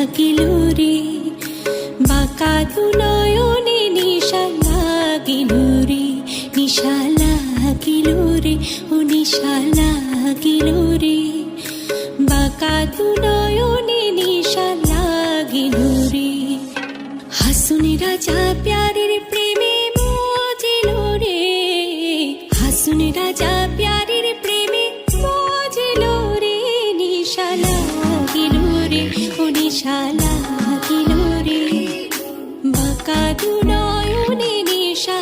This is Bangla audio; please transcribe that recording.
লাগিল রে, বাঁকা দু নয়নে নিশা লাগিল রে, নিশা লাগিল রে, ও নিশা লাগিল রে, বাঁকা দু নয়নে নিশা লাগিল রে। হাসুন রাজা প্যারের প্রেমে মজিল রে, হাসুন রাজা প্যারের প্রেমে মজিল রে, নিশা লাগিল রে, ও নিশা লাগিল রে, বাঁকা দু নয়নে নিশা